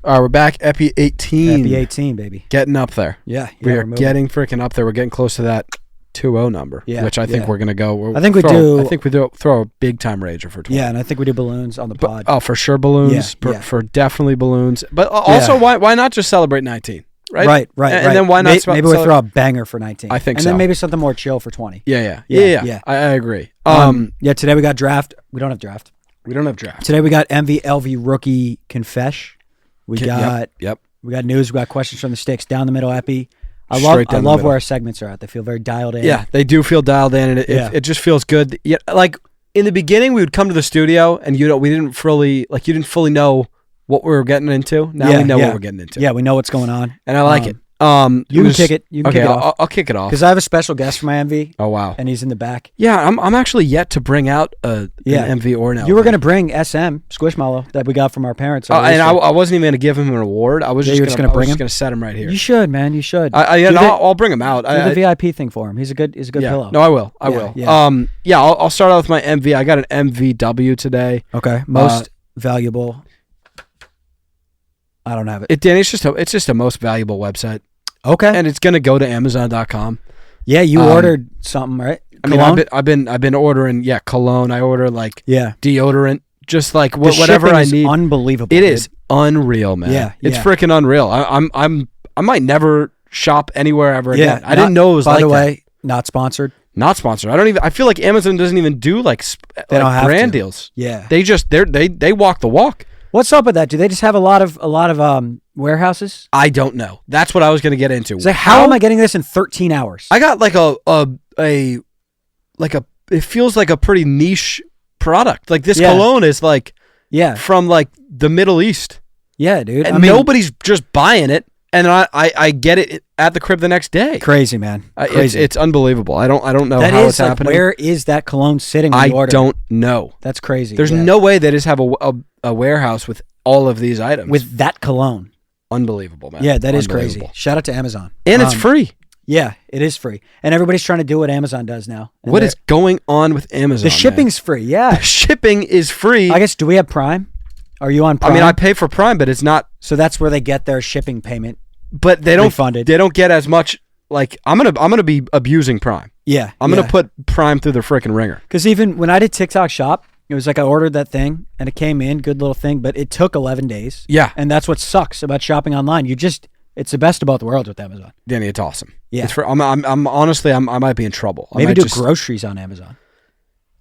All right, we're back. Epi 18. Epi 18, baby. Getting up there. Yeah. We are getting freaking up there. We're getting close to that 2-0 number, which I think we're going to go. I think we throw a big-time rager for 20. Yeah, and I think we do balloons on the pod. Oh, for sure balloons. For definitely balloons. But also, why not just celebrate 19? Right. And then why not maybe we'll throw a banger for 19. I think so. And then maybe something more chill for 20. Yeah. I agree. Today we got draft. We don't have draft. Today we got MVLV rookie confesh. We got we got news. We got questions from the sticks down the middle. Epi. I love where our segments are at. They feel very dialed in. Yeah, they do feel dialed in, and it just feels good. Yeah, like in the beginning, we would come to the studio, and we didn't fully you didn't fully know what we were getting into. Now we know what we're getting into. Yeah, we know what's going on, and I like it. You can kick it. You can kick it off. I'll kick it off because I have a special guest for my MV. Oh wow! And he's in the back. Yeah, I'm actually yet to bring out an MV or an LV. You were gonna bring SM Squishmallow that we got from our parents. And I wasn't even gonna give him an award. I was just gonna bring him. Just gonna set him right here. You should, man. You should. I'll bring him out. Do the VIP thing for him. He's a good pillow. No, I will. I will. Yeah. I'll start out with my MV. I got an MVW today. Okay. Most valuable. I don't have it. Danny, it's just a most valuable website. Okay. And it's gonna go to Amazon.com. Yeah, you ordered something, right? Cologne? I mean, I've been ordering cologne. I order deodorant, just like whatever I need. Unbelievable. It is unreal, man. Yeah, it's freaking unreal. I might never shop anywhere ever again. I didn't know it was like that. By the way, not sponsored. Not sponsored. I feel like Amazon doesn't even do they don't have brand deals. Yeah. They walk the walk. What's up with that? Do they just have a lot of warehouses? I don't know. That's what I was going to get into. It's like, how am I getting this in 13 hours? I got it feels like a pretty niche product. Like this cologne is from the Middle East. Yeah, dude. And nobody's just buying it, and I get it at the crib the next day. Crazy, man. Crazy. It's unbelievable. I don't know how it's happening. Where is that cologne sitting? I don't know. That's crazy. There's no way they just have a warehouse with all of these items with that cologne. Unbelievable, man. Yeah, that is crazy. Shout out to Amazon. And it's free. Yeah, it is free. And everybody's trying to do what Amazon does now. What is going on with Amazon? The shipping's free, yeah. The shipping is free. I guess, do we have Prime? Are you on Prime? I mean, I pay for Prime, but it's not. So that's where they get their shipping payment. But they don't refunded. They don't get as much. Like, I'm gonna be abusing Prime. Yeah. I'm gonna put Prime through the freaking ringer. Because even when I did TikTok Shop, it was like I ordered that thing and it came in, good little thing, but it took 11 days. Yeah. And that's what sucks about shopping online. It's the best of both worlds with Amazon. Danny, it's awesome. Yeah. I'm honestly, I might be in trouble. Maybe do groceries on Amazon.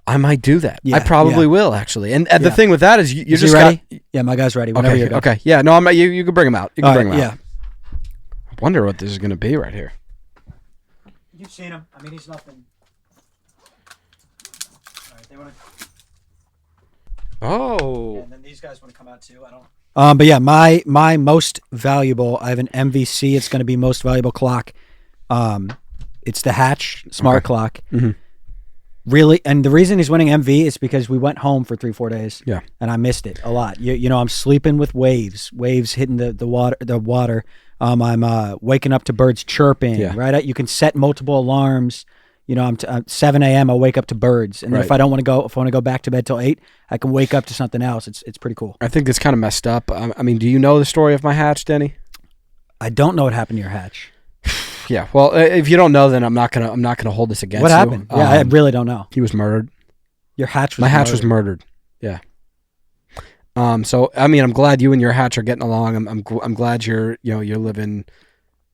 I might do that. Yeah, I probably will, actually. And the thing with that is you just ready? Yeah, my guy's ready. Whenever you're okay. Yeah, no, you can bring him out. You can bring him out. Yeah. I wonder what this is going to be right here. You've seen him. I mean, he's nothing. All right, they want to... Oh. Yeah, and then these guys want to come out too. I don't. But yeah, my most valuable. I have an MVC. It's going to be most valuable clock. It's the Hatch smart clock. Mm-hmm. Really, and the reason he's winning MV is because we went home for 3-4 days. Yeah, and I missed it a lot. You know, I'm sleeping with waves hitting the water. I'm waking up to birds chirping. Yeah. Right. You can set multiple alarms. You know, I'm 7 a.m. I'll wake up to birds, and then if I want to go back to bed till 8, I can wake up to something else. It's pretty cool. I think it's kind of messed up. I mean, do you know the story of my hatch, Denny? I don't know what happened to your hatch. Yeah, well, if you don't know, then I'm not gonna hold this against you. What happened? Yeah, I really don't know. He was murdered. Your hatch was my hatch was murdered. Yeah. So I mean, I'm glad you and your hatch are getting along. I'm glad you're living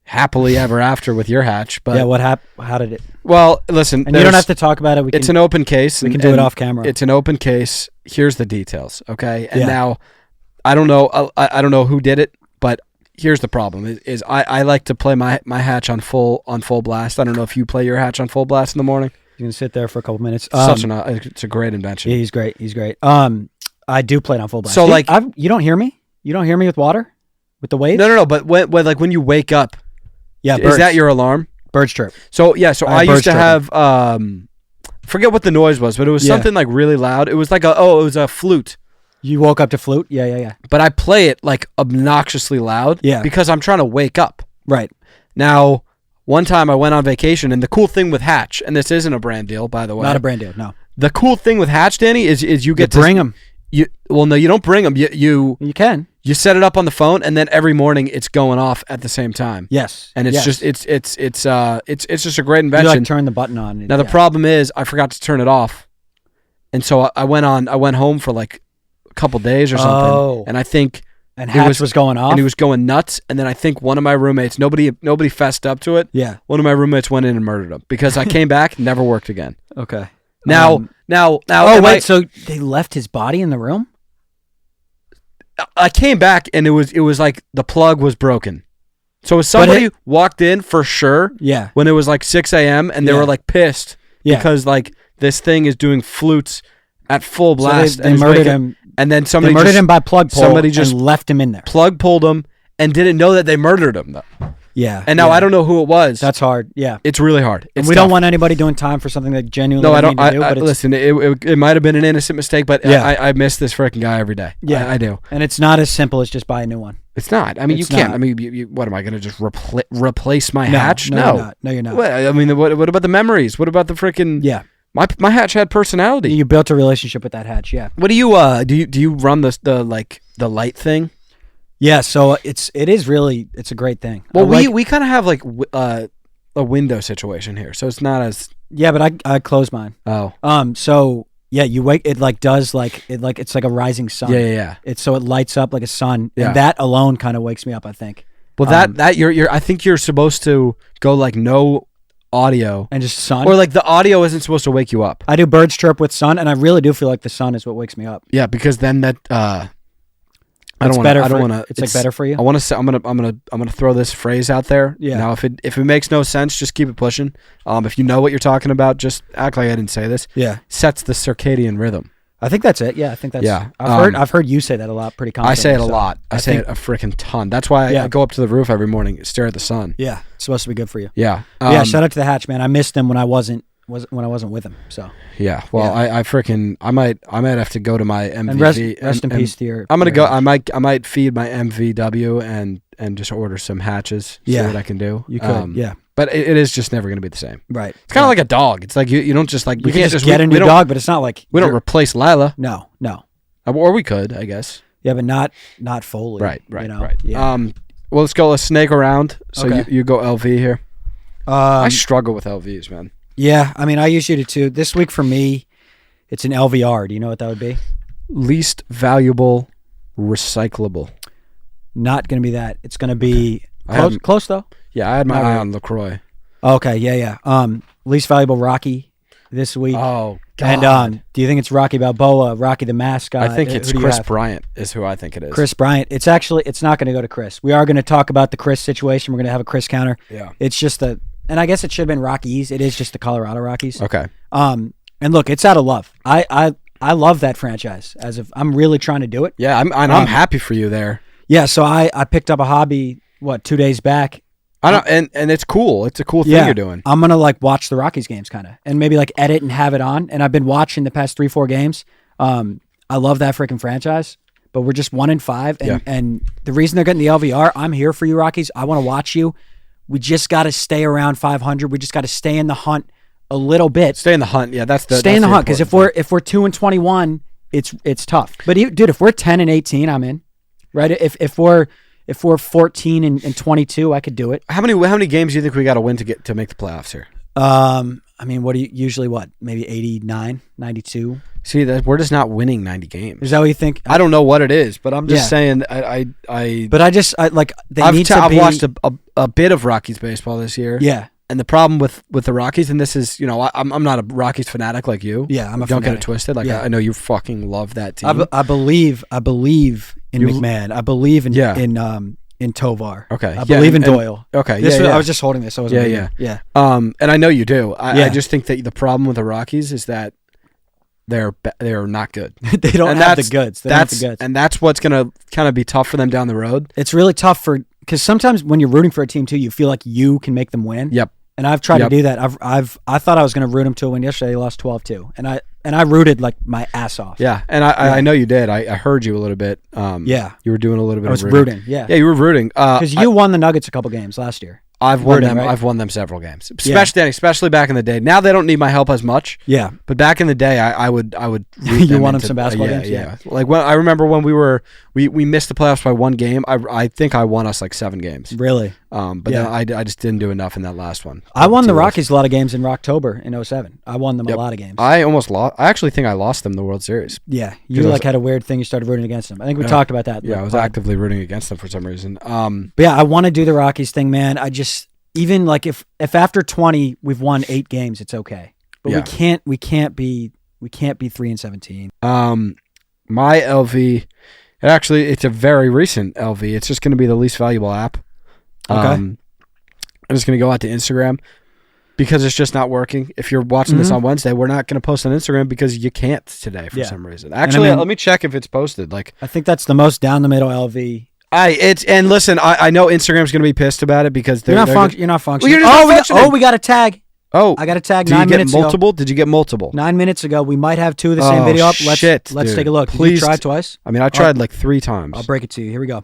happily ever after with your hatch. But yeah, what happened? How did it? Well, listen, and you don't have to talk about it. It's an open case. We can do it off camera. It's an open case. Here's the details, okay? And now, I don't know. I don't know who did it, but here's the problem: is I like to play my hatch on full blast. I don't know if you play your hatch on full blast in the morning. You can sit there for a couple minutes. It's a great invention. Yeah, he's great. He's great. I do play it on full blast. So you don't hear me? You don't hear me with water, with the waves? No. But when you wake up, yeah, is that your alarm? Birds chirp. So yeah, I used to have forget what the noise was, but it was something like really loud. It was like it was a flute. You woke up to flute? Yeah. But I play it like obnoxiously loud because I'm trying to wake up. Right. Now, one time I went on vacation, and the cool thing with Hatch, and this isn't a brand deal, by the way. Not a brand deal, no. The cool thing with Hatch, Danny, is you get to bring them. No, you don't bring them. You can. You set it up on the phone, and then every morning it's going off at the same time. Yes, and it's just it's just a great invention. You like turn the button on. Now the problem is I forgot to turn it off, and so I went home for like a couple days or something, and I think Hatch was going off, and he was going nuts, and then I think one of my roommates, nobody fessed up to it. Yeah, one of my roommates went in and murdered him because I came back, never worked again. Okay. Now. Oh wait, so they left his body in the room? I came back and it was like the plug was broken. So if somebody walked in for sure, when it was like 6 a.m. and they were like pissed because like this thing is doing flutes at full blast. So they murdered him, and then somebody murdered him by plug pull. Somebody just left him in there. Plug pulled him and didn't know that they murdered him though. Yeah. And now I don't know who it was. That's hard. Yeah. It's really hard. And we don't want anybody doing time for something that genuinely no, I don't. need to do. But listen, it might have been an innocent mistake, but I miss this freaking guy every day. Yeah, I do. And it's not as simple as just buy a new one. It's not. I mean, you can't. I mean, what am I going to just replace my hatch? No, you're not. I mean, what about the memories? What about the freaking? Yeah. My hatch had personality. You built a relationship with that hatch. Yeah. What do you do you run the light thing? Yeah, so it's a great thing. Well, we kind of have like a window situation here, so it's not as but I close mine. Oh, so yeah, you wake it like does like it like it's like a rising sun. Yeah. It's so it lights up like a sun, and that alone kind of wakes me up. I think. Well, that you're I think you're supposed to go like no audio and just sun, or like the audio isn't supposed to wake you up. I do birds chirp with sun, and I really do feel like the sun is what wakes me up. Yeah, because then that. It's better for you. I want to say I'm gonna throw this phrase out there. Yeah. Now, if it makes no sense, just keep it pushing. If you know what you're talking about, just act like I didn't say this. Yeah. Sets the circadian rhythm. I think that's it. Yeah, I think that's. Yeah. I've heard you say that a lot, pretty confidently. I say it a lot. I say it a freaking ton. That's why I go up to the roof every morning, stare at the sun. Yeah, it's supposed to be good for you. Yeah. Shout out to the hatch, man. I missed him when I wasn't with him. So. Yeah. Well, I might have to go to my MVV. And rest in peace to your. I'm gonna go. I might feed my MVW and just order some hatches. See what I can do. You could. Yeah. But it is just never going to be the same. Right. It's kind of like a dog. It's like you don't just like... You can't just get a new dog, but it's not like... We don't replace Lila. No. Or we could, I guess. Yeah, but not fully. Right. You know? Right. Yeah. Well, let's snake around. So you go LV here. I struggle with LVs, man. Yeah, I mean, I usually do too. This week for me, it's an LVR. Do you know what that would be? Least valuable recyclable. Not going to be that. It's going to be... Close though. Yeah, I had my eye on LaCroix. Okay, yeah. Least valuable Rocky this week. Oh, God. And do you think it's Rocky Balboa, Rocky the mascot? I think it's Chris Bryant is who I think it is. Chris Bryant. It's not going to go to Chris. We are going to talk about the Chris situation. We're going to have a Chris counter. Yeah. It's just and I guess it should have been Rockies. It is just the Colorado Rockies. Okay. And look, it's out of love. I love that franchise. I'm really trying to do it. Yeah, I'm happy for you there. Yeah, so I picked up a hobby 2 days back. I don't, and it's cool. It's a cool thing you're doing. I'm gonna watch the Rockies games kind of, and maybe edit and have it on. And I've been watching the past 3-4 games. I love that freaking franchise, but we're just 1-5, and the reason they're getting the LVR, I'm here for you, Rockies. I want to watch you. We just got to stay around 500. We just got to stay in the hunt a little bit. Stay in the hunt. Yeah, stay in the hunt, because if we're 2-21, it's tough. But dude, if we're 10-18, I'm in. Right? If we're 14-22, I could do it. How many games do you think we got to win to make the playoffs here? I mean, what do you usually maybe 89, 92? See, we're just not winning 90 games. Is that what you think? I don't know what it is, but I'm just saying. I've watched a bit of Rockies baseball this year. Yeah. And the problem with the Rockies, and this is, I'm not a Rockies fanatic like you. Yeah, I'm a Don't fanatic. get it twisted. I know you fucking love that team. I believe in McMahon. I believe in Tovar. Okay. I believe in Doyle. Okay. I was just holding this. I wasn't yeah. And I know you do. I just think that the problem with the Rockies is that they're not good. They don't have the goods. They don't have the goods. And that's what's gonna kind of be tough for them down the road. It's really tough because sometimes when you're rooting for a team too, you feel like you can make them win. Yep. And I've tried to do that. I thought I was going to root them to a win yesterday. They lost 12-2, and I rooted my ass off. Yeah, and I know you did. I heard you a little bit. You were doing a little bit. I was of rooting. Yeah, you were rooting because you won the Nuggets a couple games last year. I've won them. Right? I've won them several games, especially back in the day. Now they don't need my help as much. Yeah, but back in the day, I would. You won them some basketball games. Yeah. Like when I remember when we missed the playoffs by one game. I think I won us like 7 games. Really? But then I just didn't do enough in that last one. I won the Rockies a lot of games in October in 07. I won them a lot of games. I almost lost. I actually think I lost them the World Series. Yeah, you had a weird thing. You started rooting against them. I think we talked about that. Yeah, I was actively rooting against them for some reason. But yeah, I want to do the Rockies thing, man. I just even like if after 20 we've won 8 games, it's okay. But we can't be 3-17. My LV, it's a very recent LV. It's just going to be the least valuable app. Okay. I'm just going to go out to Instagram because it's just not working. If you're watching this on Wednesday, we're not going to post on Instagram because you can't today for some reason. Actually, let me check if it's posted. Like, I think that's the most down the middle LV. And listen, I know Instagram's going to be pissed about it because you're not functioning. Well, we got a tag. Oh, I got a tag. Did 9 minutes you get multiple? ago. Did you get multiple? 9 minutes ago, we might have 2 of the same video up. Let's take a look. Please. Did you try twice? I mean, I tried like 3 times. I'll break it to you. Here we go.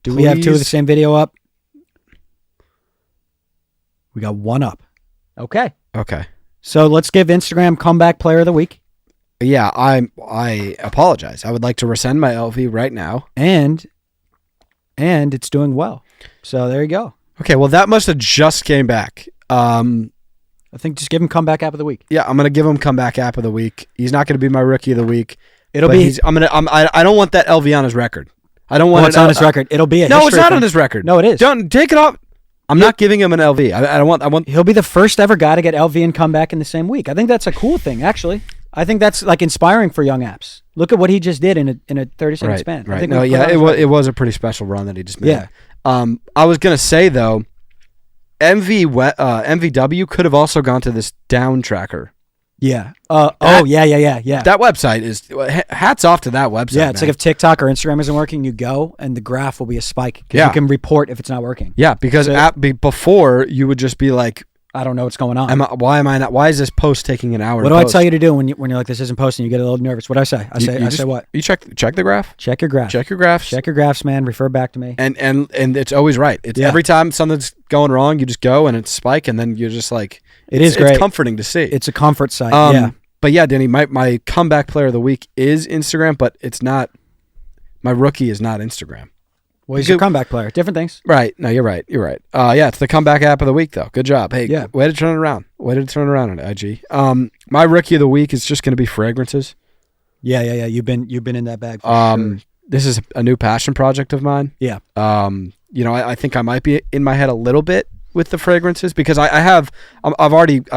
Do we have 2 of the same video up? We got 1 up. Okay. So let's give Instagram comeback player of the week. Yeah, I apologize. I would like to rescind my LV right now. And it's doing well. So there you go. Okay, well that must have just came back. I think just give him comeback app of the week. Yeah, I'm gonna give him comeback app of the week. He's not gonna be my rookie of the week. I don't want that LV on his record. I don't want it on his record. It'll be no, it's not on his record. No, it is. Don't take it off. I'm not giving him an LV. I want. He'll be the first ever guy to get LV and comeback in the same week. I think that's a cool thing, actually. I think that's like inspiring for young apps. Look at what he just did in a 30-second span. Right. It was a pretty special run that he just made. Yeah. I was gonna say though, MVW could have also gone to this down tracker. Yeah. Yeah. That website is hats off to that website. Yeah, it's like if TikTok or Instagram isn't working, you go and the graph will be a spike. Yeah. You can report if it's not working. Yeah, because before you would just be like, I don't know what's going on. Why is this post taking an hour? What do I tell you to do when you're like, this isn't posting? You get a little nervous. What do I say? I say what? You check the graph. Check your graph. Check your graphs. Check your graphs, man. Refer back to me. And it's always right. It's every time something's going wrong, you just go and it's spike, and then you're just like, it's great. It's comforting to see. It's a comfort site. Yeah. But yeah, Danny, my comeback player of the week is Instagram, but it's not. My rookie is not Instagram. Well, he's a comeback player. Different things. Right. No, you're right. Yeah, it's the comeback app of the week, though. Good job. Hey, way to turn it around. Way to turn it around on IG. My rookie of the week is just going to be fragrances. Yeah. You've been in that bag for sure. This is a new passion project of mine. Yeah. I think I might be in my head a little bit with the fragrances because I've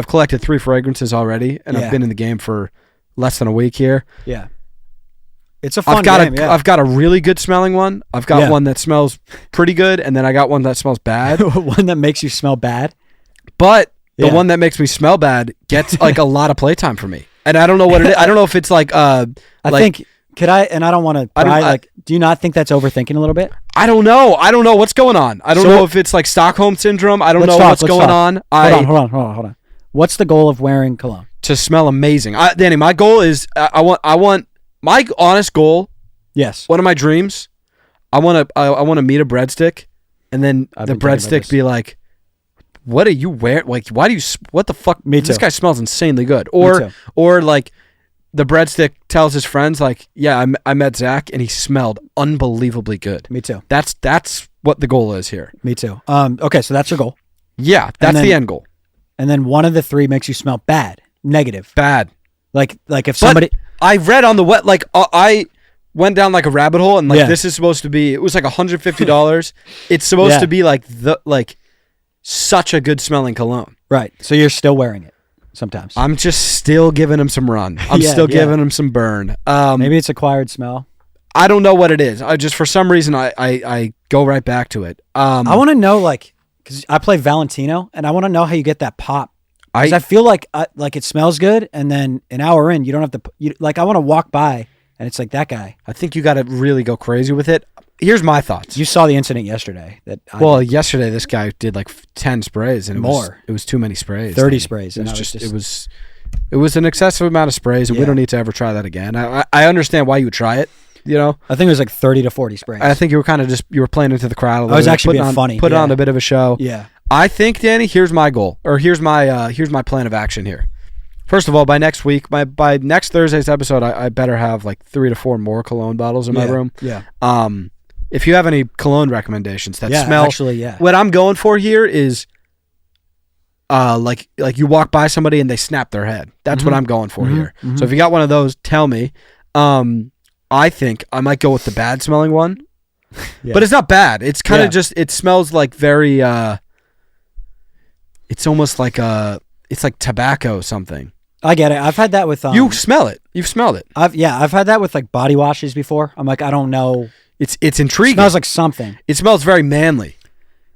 collected 3 fragrances already, and I've been in the game for less than a week here. Yeah. It's a fun game, I've got a really good smelling one. I've got one that smells pretty good, and then I got one that smells bad. One that makes you smell bad? But the one that makes me smell bad gets like a lot of playtime for me. And I don't know what it is. I don't know if it's like I think could I and I don't want to do you not think that's overthinking a little bit? I don't know. I don't know what's going on. I don't know if it's like Stockholm syndrome. I don't know what's going on. Hold on. What's the goal of wearing cologne? To smell amazing. Danny, my goal is I want my honest goal, yes. One of my dreams, I want to meet a breadstick, and then the breadstick be like, "What are you wearing? Like, why do you? What the fuck? Me too. This guy smells insanely good." Or like, the breadstick tells his friends, like, "Yeah, I met Zach, and he smelled unbelievably good." Me too. That's what the goal is here. Me too. Okay, so that's your goal. Yeah, that's the end goal. And then one of the 3 makes you smell bad, negative, bad. Like if somebody. But I read on the web, like I went down like a rabbit hole, and like this is supposed to be. It was like $150. It's supposed to be like such a good smelling cologne. Right. So you're still wearing it sometimes. I'm just still giving him some run. I'm still giving him some burn. Maybe it's acquired smell. I don't know what it is. I just for some reason I go right back to it. I want to know because I play Valentino, and I want to know how you get that pop. Because I feel like it smells good, and then an hour in, you don't have to. I want to walk by, and it's like that guy. I think you got to really go crazy with it. Here's my thoughts. You saw the incident yesterday. Yesterday this guy did like 10 sprays, and it was too many sprays. 30 sprays. It was an excessive amount of sprays, and we don't need to ever try that again. I understand why you would try it. You know, I think it was like 30 to 40 sprays. I think you were kind of you were playing into the crowd a little bit. I was actually being funny. Put on a bit of a show. Yeah. I think, Danny, here's my goal, or here's my plan of action here. First of all, by next week, by next Thursday's episode, I better have like 3 to 4 more cologne bottles in my room. Yeah. If you have any cologne recommendations that smell, actually, what I'm going for here is, like you walk by somebody and they snap their head. That's what I'm going for here. So if you got one of those, tell me. I think I might go with the bad smelling one, but it's not bad. It's kind of just, it smells like very, it's almost like it's like tobacco something. I get it. I've had that with you smell it. You've smelled it. I've had that with like body washes before. I'm like, I don't know. It's intriguing. It smells like something. It smells very manly.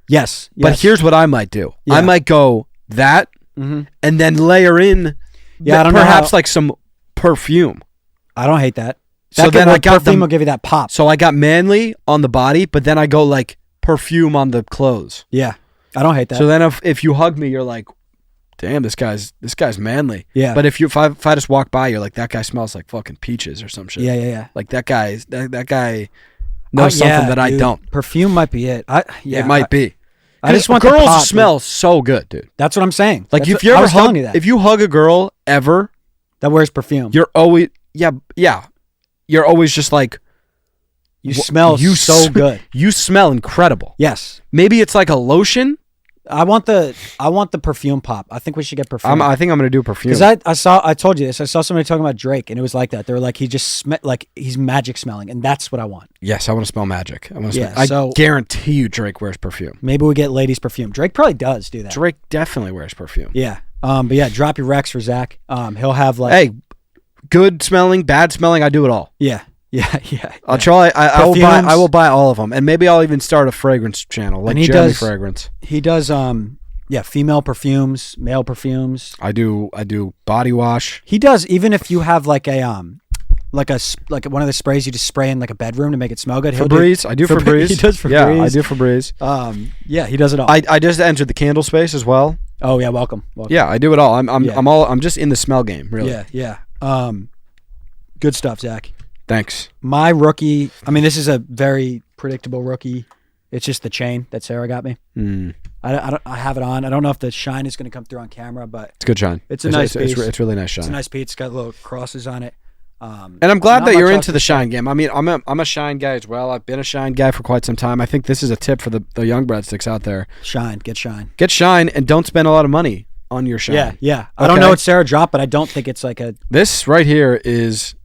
Yes. But here's what I might do. I might go that and then layer in perhaps like some perfume. I don't hate that. So then I got perfume will give you that pop. So I got manly on the body, but then I go like perfume on the clothes. Yeah. I don't hate that. So then if you hug me, you're like, damn, this guy's manly. Yeah. But if I just walk by, you're like, that guy smells like fucking peaches or some shit. Yeah. Like that guy knows something that I don't. Perfume might be it. It might be. I just want girls the pop, smell so good, dude. That's what I'm saying. Like if you hug a girl ever that wears perfume, you're always you're always just like, you smell so good. You smell incredible. Yes. Maybe it's like a lotion. I want the perfume pop. I think we should get perfume. I think I'm gonna do perfume. Because I told you this. I saw somebody talking about Drake, and it was like that. They were like, he just like he's magic smelling, and that's what I want. Yes, I want to smell magic. I I guarantee you, Drake wears perfume. Maybe we get ladies perfume. Drake probably does do that. Drake definitely wears perfume. Yeah. But yeah, drop your Rex for Zach. He'll have like, hey, good smelling, bad smelling. I do it all. Yeah. I'll try. I will buy all of them, and maybe I'll even start a fragrance channel like Jeremy Fragrance. He does. Female perfumes, male perfumes. I do body wash. He does. Even if you have like a like one of the sprays you just spray in like a bedroom to make it smell good. Febreze. I do Febreze. He does Febreze. Yeah, I do Febreze. Yeah, he does it all. I just entered the candle space as well. Oh yeah, welcome. Yeah, I do it all. I'm just in the smell game, really. Yeah. Good stuff, Zach. Thanks. My rookie, I mean, this is a very predictable rookie. It's just the chain that Sarah got me. I have it on. I don't know if the shine is going to come through on camera, but it's a good shine. It's a nice piece. It's really nice shine. It's a nice piece. It's got little crosses on it. And I'm glad that you're into the shine game. I mean, I'm a shine guy as well. I've been a shine guy for quite some time. I think this is a tip for the young breadsticks out there. Get shine, and don't spend a lot of money on your shine. Yeah. Okay. I don't know what Sarah dropped, but I don't think it's like a. This right here is.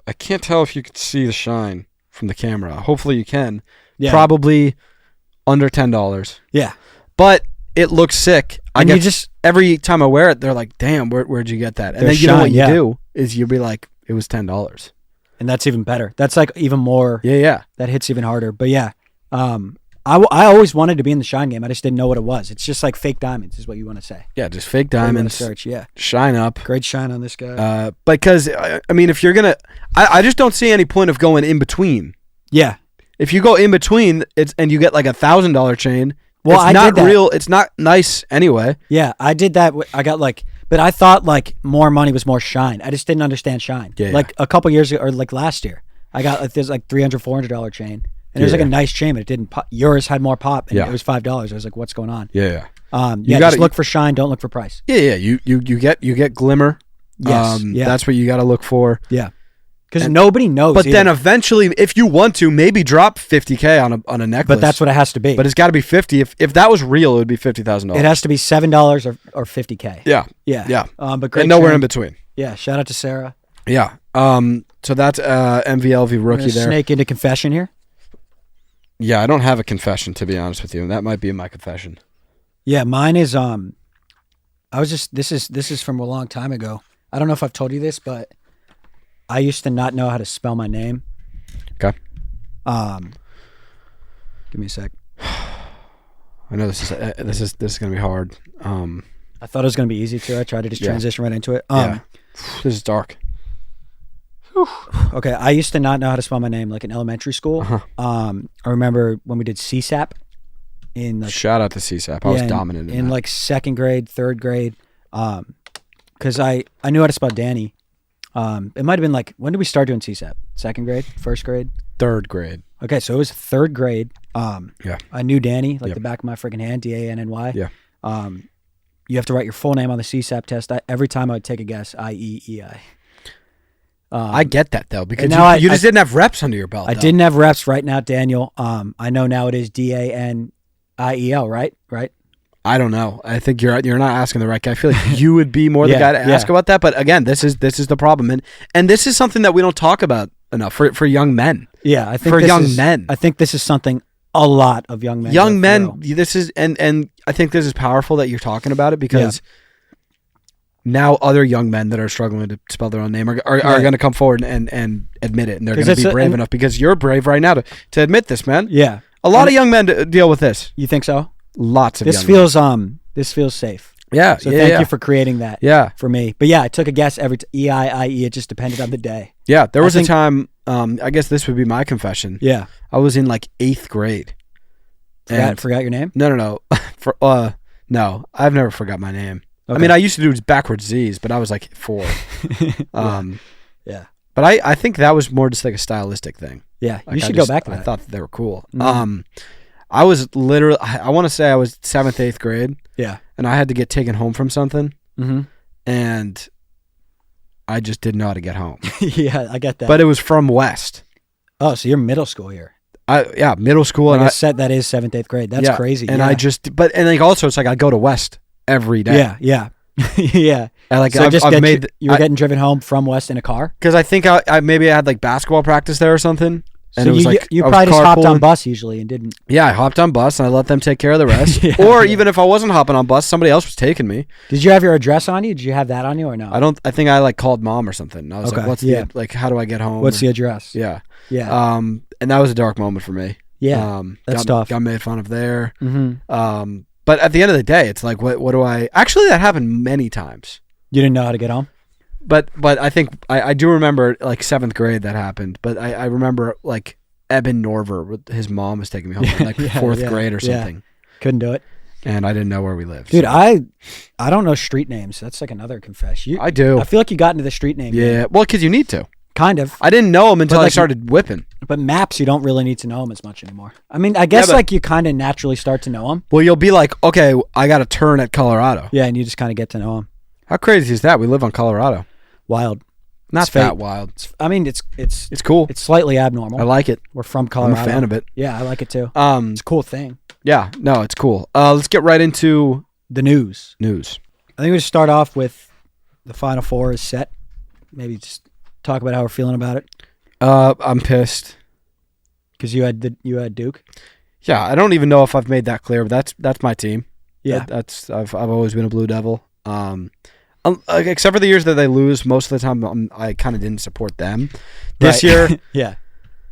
I can't tell if you can see the shine from the camera. Hopefully you can. Yeah. Probably under $10. Yeah. But it looks sick. Every time I wear it, they're like, "Damn, where'd you get that?" And then you know what you do is you'll be like, "It was $10." And that's even better. That's like even more. Yeah. That hits even harder. But yeah, I always wanted to be in the shine game. I just didn't know what it was. It's just like fake diamonds, is what you want to say. Yeah, just fake diamonds. Search, yeah. Shine up. Great shine on this guy. Because I mean, if you're gonna, I just don't see any point of going in between. Yeah. If you go in between, and you get like $1,000 chain. Well, it's not real. It's not nice anyway. Yeah, I did that. I got like, but I thought like more money was more shine. I just didn't understand shine. Yeah. Like a couple years ago, or like last year, I got like there's like $300, $400 chain. And it was like a nice chain, but it didn't pop. Yours had more pop, and it was $5. I was like, "What's going on?" Yeah. Just look for shine. Don't look for price. Yeah. You get glimmer. Yes. That's what you got to look for. Yeah. Because nobody knows. But then eventually, if you want to, maybe drop $50K on a necklace. But that's what it has to be. But it's got to be 50. If that was real, it would be $50,000. It has to be $7 or $50K. Yeah. But great. And nowhere in between. Yeah. Shout out to Sarah. Yeah. So that's MVLV rookie there. Snake into confession here. Yeah, I don't have a confession, to be honest with you. That might be my confession. Yeah, mine is this is from a long time ago. I don't know if I've told you this, but I used to not know how to spell my name. Okay. Give me a sec. I know this is gonna be hard. I thought it was gonna be easy too. I tried to just transition right into it. This is dark. Okay, I used to not know how to spell my name like in elementary school. I remember when we did CSAP. Shout out to CSAP. I was dominant in that. Like second grade, third grade, because I knew how to spell Danny. It might have been like, when did we start doing CSAP? Second grade, first grade, third grade. Okay, so it was third grade. Yeah. I knew Danny like Yep. the back of my freaking hand, Danny. Yeah. You have to write your full name on the CSAP test. Every time I would take a guess, IEEI. I get that though, because now you just didn't have reps under your belt. I didn't have reps right now, Daniel. I know now it is DANIEL, right? Right. I don't know. I think you're not asking the right guy. I feel like you would be more the guy to ask about that. But again, this is the problem, and this is something that we don't talk about enough for young men. Yeah, I think for young men. I think this is something a lot of young men. Young men, this is and I think this is powerful that you're talking about it, because now other young men that are struggling to spell their own name are going to come forward and admit it, and they're going to be brave enough, because you're brave right now to admit this, man. Yeah, a lot of young men deal with this. You think so? Lots of this young feels men. This feels safe. Yeah. So thank you for creating that. Yeah. For me, but yeah, I took a guess every EIIE. It just depended on the day. Yeah, there was a time. I guess this would be my confession. Yeah, I was in like 8th grade. Forgot your name? No. No, I've never forgot my name. Okay. I mean, I used to do backwards Z's, but I was like 4. Yeah. But I think that was more just like a stylistic thing. Yeah, like you should go back to that. I thought they were cool. Mm-hmm. I was literally, I want to say I was 7th, 8th grade. Yeah. And I had to get taken home from something. Mm-hmm. And I just didn't know how to get home. Yeah, I get that. But it was from West. Oh, so you're middle school here. Middle school. Like and I said, that is 7th, 8th grade. That's crazy. And like also it's like I go to West every day. Yeah, yeah. Yeah. And like so you were I, getting driven home from West in a car? Because I think I maybe had like basketball practice there or something. And so it was like you probably just hopped on bus usually and didn't. Yeah, I hopped on bus and I let them take care of the rest. Even if I wasn't hopping on bus, somebody else was taking me. Did you have your address on you? Did you have that on you or no? I think I like called mom or something. And I was like, what's how do I get home? What's the address? Yeah. Yeah. And that was a dark moment for me. Yeah. That's tough. Got made fun of there. Mm-hmm. But at the end of the day, it's like, what do I actually? That happened many times. You didn't know how to get home? But I think I do remember like 7th grade that happened. But I remember like Eben Norver, his mom was taking me home in like 4th grade or something. Yeah. Couldn't do it. And I didn't know where we lived. Dude, so. I don't know street names. That's like another confession. I do. I feel like you got into the street name. Yeah. Well, because you need to. Kind of. I didn't know them until I started whipping. But maps, you don't really need to know them as much anymore. I mean, I guess like you kind of naturally start to know them. Well, you'll be like, okay, I got to turn at Colorado. Yeah, and you just kind of get to know them. How crazy is that? We live on Colorado. Wild. Not that wild. It's cool. It's slightly abnormal. I like it. We're from Colorado. I'm a fan of it. Yeah, I like it too. It's a cool thing. Yeah, no, it's cool. Let's get right into the news. I think we should start off with the Final Four is set. Maybe just talk about how we're feeling about it. I'm pissed because you had Duke. Yeah, I don't even know if I've made that clear, but that's my team. Yeah, I've always been a Blue Devil. Except for the years that they lose, most of the time I kind of didn't support them. This year, yeah.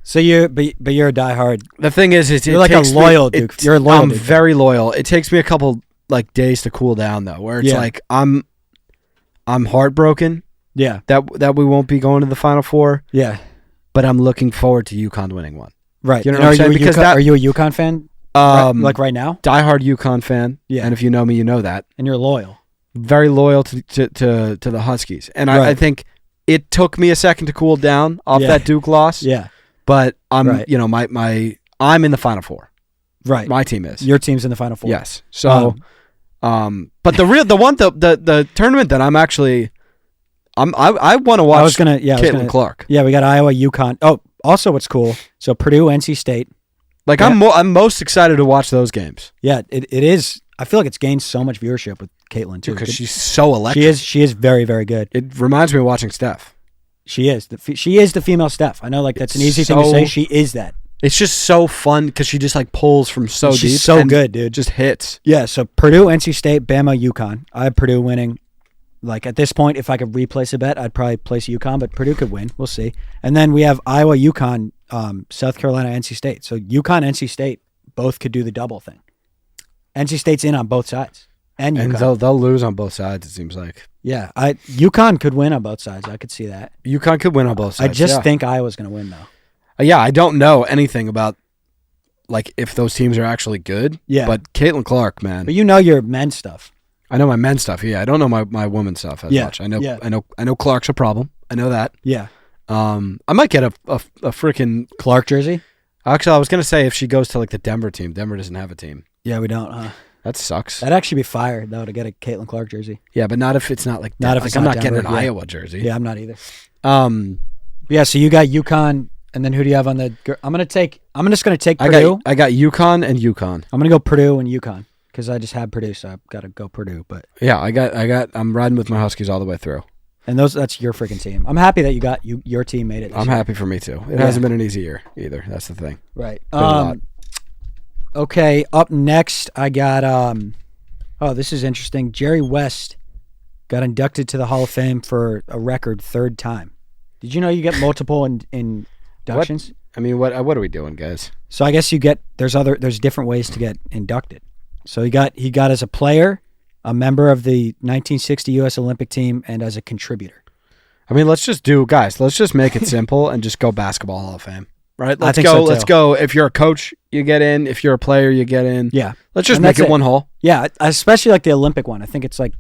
So you're a diehard. The thing is, you're like a loyal Duke. You're a loyal. I'm very loyal. It takes me a couple like days to cool down though, where it's like I'm heartbroken. Yeah. That we won't be going to the Final Four. Yeah. But I'm looking forward to UConn winning one. Right. You know what I'm saying? Because are you a UConn fan? Like right now? Diehard UConn fan. Yeah. And if you know me, you know that. And you're loyal. Very loyal to the Huskies. And I think it took me a second to cool down off that Duke loss. Yeah. But I'm I'm in the Final Four. Right. My team is. Your team's in the Final Four. Yes. So but the tournament that I'm actually I want to watch Caitlin Clark. Yeah, we got Iowa, UConn. Oh, also what's cool, so Purdue, NC State. Like I'm most excited to watch those games. Yeah, it is. I feel like it's gained so much viewership with Caitlin too. Because she's so electric. She is very, very good. It reminds me of watching Steph. She is. She is the female Steph. I know like that's an easy thing to say. She is that. It's just so fun because she just like pulls from so deep. She's so good, dude. Just hits. Yeah, so Purdue, NC State, Bama, UConn. I have Purdue winning. Like at this point, if I could replace a bet, I'd probably place UConn, but Purdue could win. We'll see. And then we have Iowa, UConn, South Carolina, NC State. So UConn, NC State both could do the double thing. NC State's in on both sides. And they'll lose on both sides, it seems like. Yeah, UConn could win on both sides. I could see that. UConn could win on both sides. I just think Iowa's going to win, though. Yeah, I don't know anything about like if those teams are actually good. Yeah. But Caitlin Clark, man. But you know your men's stuff. I know my men's stuff. Yeah, I don't know my women's stuff as much. I know Clark's a problem. I know that. Yeah. I might get a freaking Clark jersey. Actually, I was gonna say if she goes to like the Denver team, Denver doesn't have a team. Yeah, we don't. Huh? That sucks. That'd actually be fire though to get a Caitlin Clark jersey. Yeah, but not if it's not like not if like it's I'm not not getting Denver, an Iowa jersey. Yeah, I'm not either. Yeah, so you got UConn, and then who do you have on the? I'm just gonna take Purdue. I got UConn and UConn. I'm gonna go Purdue and UConn because I just had Purdue, so I've got to go Purdue. But yeah, I'm riding with my Huskies all the way through. And that's your freaking team. I'm happy that your team made it. I'm happy for me too. It hasn't been an easy year either. That's the thing. Right. Okay. Up next, I got. Oh, this is interesting. Jerry West got inducted to the Hall of Fame for a record 3rd time. Did you know you get multiple inductions? What? I mean, what are we doing, guys? So I guess there's different ways to get inducted. So he got as a player, a member of the 1960 U.S. Olympic team, and as a contributor. I mean, let's just make it simple and just go Basketball Hall of Fame. Right? Let's go. If you're a coach, you get in. If you're a player, you get in. Yeah. Let's just make it one hole. Yeah, especially like the Olympic one. I think it's like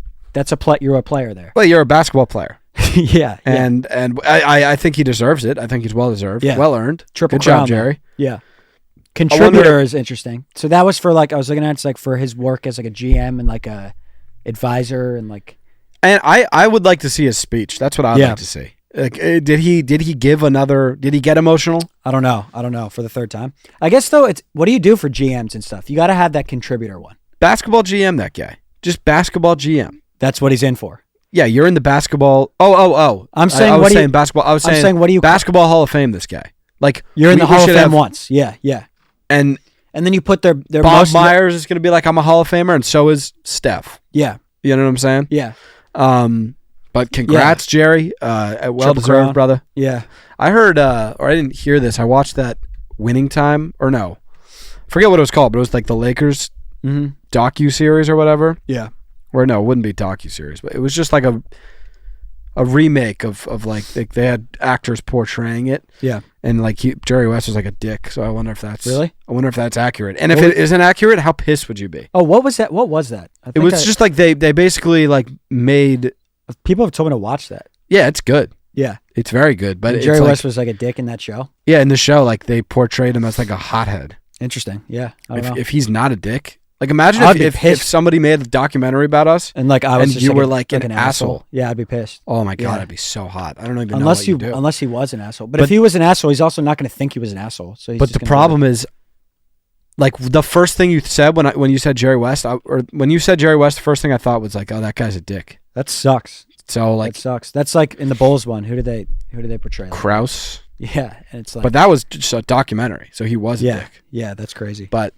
you're a player there. Well, you're a basketball player. Yeah. And I think he deserves it. I think he's well deserved. Yeah. Well earned. Triple Good crown, job, Jerry. Yeah. Contributor is interesting. So that was for I was looking at it's like for his work as like a GM and like a advisor and like. And I would like to see his speech. That's what I'd like to see. Like, did he get emotional? I don't know for the 3rd time. I guess though what do you do for GMs and stuff? You got to have that contributor one. Basketball GM, that guy. Just basketball GM. That's what he's in for. Yeah, you're in the basketball. Oh. I'm saying I was saying basketball. I was saying what do you basketball Hall of Fame? This guy. Like you're in the Hall of Fame once. Yeah. And then you put their Bob Myers is going to be like, I'm a Hall of Famer, and so is Steph. Yeah. You know what I'm saying? Yeah. But congrats, Jerry. Well deserved, brother. Yeah. I heard, or I didn't hear this. I watched that Winning Time, or no, forget what it was called, but it was like the Lakers docu-series or whatever. Yeah. Or no, it wouldn't be docu-series, but it was just like a remake of like they had actors portraying it. Yeah. And like Jerry West was like a dick, so I wonder if that's really. I wonder if that's accurate. And if it isn't accurate, how pissed would you be? Oh, what was that? What was that? It was just like they basically like made. People have told me to watch that. Yeah, it's good. Yeah, it's very good. But Jerry West was like a dick in that show. Yeah, in the show, like they portrayed him as like a hothead. Interesting. Yeah. If he's not a dick, like imagine if somebody made a documentary about us and like I was and you were like an asshole. Yeah, I'd be pissed. Oh my god, I'd be so hot. I don't even know what you do. Unless he was an asshole. But if he was an asshole, he's also not going to think he was an asshole. So he's but the problem is, like the first thing you said when you said Jerry West, when you said Jerry West, the first thing I thought was like, oh, that guy's a dick. That sucks. So like that sucks. That's like in the Bulls one. Who did they portray? Krause. Yeah, and it's like. But that was just a documentary, so he was a dick. Yeah, that's crazy. But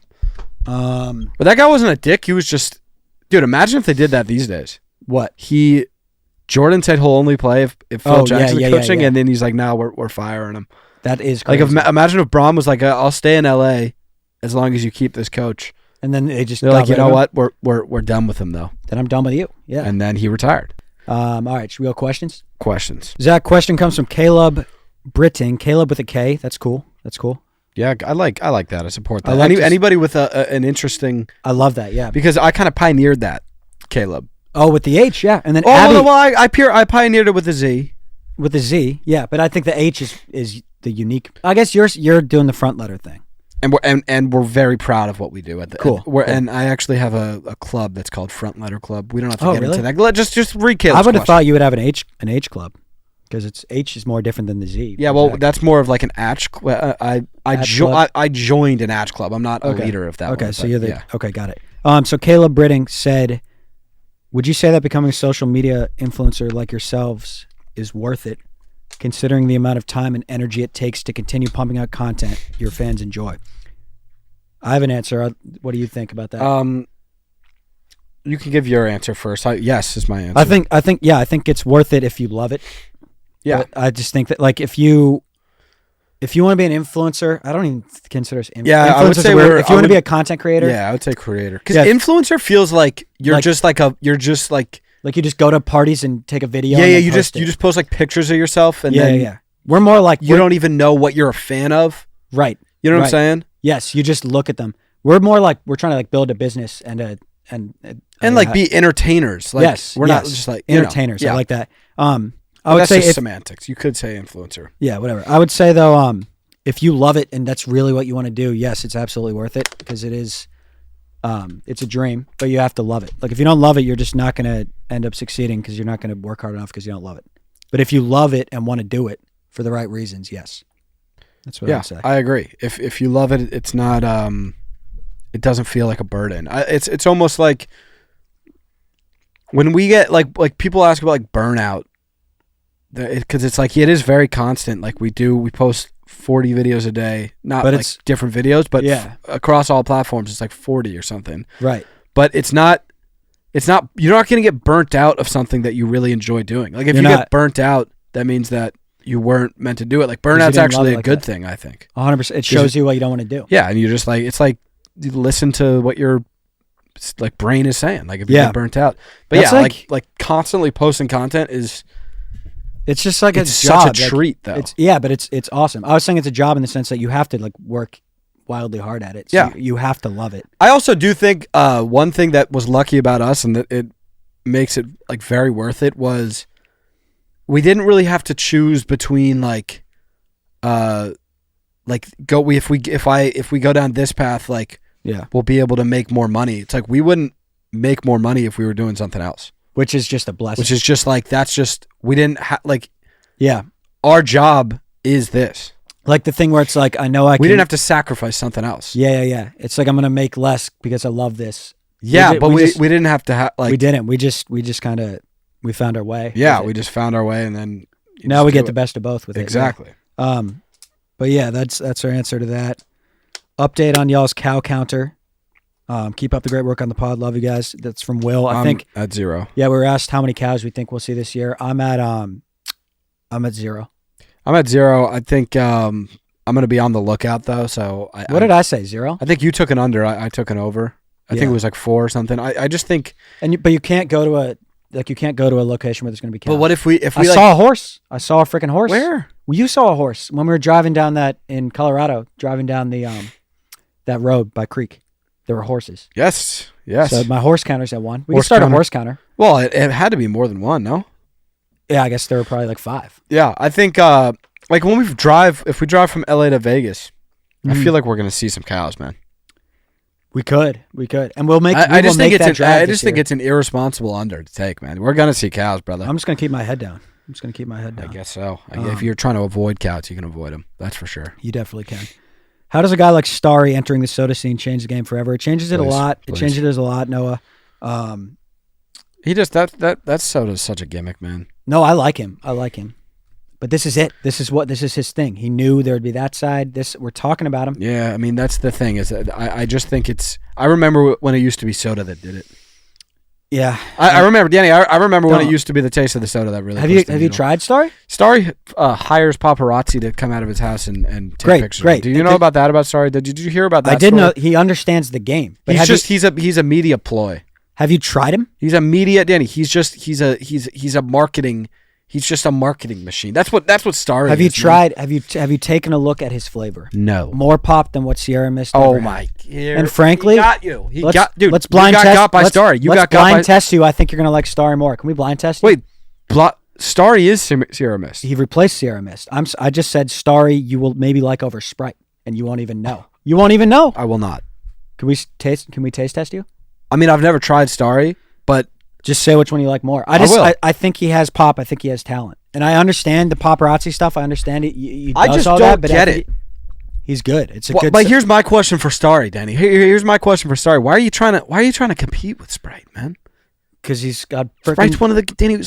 that guy wasn't a dick. He was just, dude. Imagine if they did that these days. What? Jordan said he'll only play if Phil Jackson's coaching, and then he's like, "No, we're firing him." That is crazy. Like, imagine if Braun was like, "I'll stay in LA as long as you keep this coach." And then they're like, you know what? We're done with him though. Then I'm done with you. Yeah. And then he retired. All right, should we go questions? Questions. Zach, question comes from Caleb Britting. Caleb with a K. That's cool. Yeah, I like that. I support that. Anybody with an interesting. I love that. Yeah, because I kind of pioneered that, Caleb. Oh, with the H, yeah, and then Abby, I pioneered it with the Z. With the Z, yeah, but I think the H is the unique. I guess you're doing the front letter thing. And we're very proud of what we do. Cool. And I actually have a club that's called Front Letter Club. We don't have to get into that. Just read Caleb's I would have thought you would have an H club because H is more different than the Z. Yeah, well, that's more of like an Atch. I joined an Atch club. I'm not a leader of that. Okay, so you're the okay, got it. So Caleb Britting said, "Would you say that becoming a social media influencer like yourselves is worth it?" Considering the amount of time and energy it takes to continue pumping out content your fans enjoy. I have an answer. What do you think about that? You can give your answer first. Yes is my answer. I think it's worth it if you love it. Yeah. But I just think that like if you want to be an influencer, I don't even consider us influencers. Yeah, I would say if you want to be a content creator. Yeah, I would say creator. Because influencer feels like you're just like like you just go to parties and take a video. Yeah, you just post like pictures of yourself and then we're more like you don't even know what you're a fan of. Right. You know what I'm saying? Yes, you just look at them. We're more like we're trying to like build a business and like be entertainers. Like, yes, we're not just like entertainers. I like that. I would that's say just semantics. You could say influencer. Yeah, whatever. I would say though, if you love it and that's really what you want to do, yes, it's absolutely worth it because it is. It's a dream, but you have to love it. Like if you don't love it, you're just not going to end up succeeding because you're not going to work hard enough because you don't love it. But if you love it and want to do it for the right reasons, yes, that's what I'd say. I agree. If you love it, it's not. It doesn't feel like a burden. It's almost like when we get like people ask about like burnout, because it's like it is very constant. Like we post 40 videos a day, not but like it's different videos, but across all platforms, it's like 40 or something. Right. But it's not. You're not going to get burnt out of something that you really enjoy doing. Like if you get burnt out, that means that you weren't meant to do it. Like burnout's actually a good thing, I think. 100%. It shows you what you don't want to do. Yeah, and you're just like it's like you listen to what your like brain is saying. Like if you get burnt out, but that's like constantly posting content is. It's just like it's such a treat, though. But it's awesome. I was saying it's a job in the sense that you have to like work wildly hard at it. So you have to love it. I also do think one thing that was lucky about us and that it makes it like very worth it was we didn't really have to choose between if we go down this path, like we'll be able to make more money. It's like we wouldn't make more money if we were doing something else. Which is just a blessing. Which is just like, that's just, we didn't our job is this. Like the thing where it's like, we didn't have to sacrifice something else. Yeah. It's like, I'm going to make less because I love this. Yeah, we didn't have to we didn't. We just kind of, we found our way. Yeah, we just found our way and then. Now we get the best of both with it. Exactly. But yeah, that's our answer to that. Update on y'all's cow counter. Keep up the great work on the pod. Love you guys. That's from Will. I think at 0. Yeah, we were asked how many cows we think we'll see this year. I'm at 0. I'm at 0. I think I'm going to be on the lookout though. So what did I say? 0? I think you took an under. I took an over. I think it was like 4 or something. I just think. But you can't go to a location where there's going to be cows. But what if we saw a horse? I saw a freaking horse. Where? Well, you saw a horse when we were driving down in Colorado, driving down the that road by Creek. There were horses. Yes. So my horse counter's at 1. We can start a horse counter. Well, it had to be more than 1, no? Yeah, I guess there were probably like 5. Yeah, I think like when if we drive from LA to Vegas, I feel like we're gonna see some cows, man. We could, and we'll make. I just think it's an irresponsible under to take, man. We're gonna see cows, brother. I'm just gonna keep my head down. I guess so. If you're trying to avoid cows, you can avoid them. That's for sure. You definitely can. How does a guy like Starry entering the soda scene change the game forever? It changes it a lot. It changes it a lot, Noah. He just that soda's such a gimmick, man. No, I like him. But this is it. This is his thing. He knew there would be that side. We're talking about him. Yeah, I mean that's the thing is that I just think it's. I remember when it used to be soda that did it. Yeah, I remember, Danny. I remember when it used to be the taste of the soda that really. Have you tried Starry? Starry hires paparazzi to come out of his house and take pictures. Great. Do you know about that? About Starry? Did you hear about that? I did know he understands the game. But he's a media ploy. Have you tried him? He's a media Danny. He's a marketing. He's just a marketing machine. That's what Starry. Have you tried? Man. Have you taken a look at his flavor? No. More pop than what Sierra Mist. Oh my! And frankly, he got you. Let's blind test. Got by Starry. Let's blind test you. I think you're gonna like Starry more. Can we blind test you? Wait, Starry is Sierra Mist. He replaced Sierra Mist. I just said Starry. You will maybe like over Sprite, and you won't even know. You won't even know. I will not. Can we taste test you? I mean, I've never tried Starry, but just say which one you like more. I think he has pop. I think he has talent. And I understand the paparazzi stuff. I understand it. I just don't get it. He's good. It's good. But here's my question for Starry, Danny. Here's my question for Starry. Why are you trying to compete with Sprite, man? Because he's got Sprite's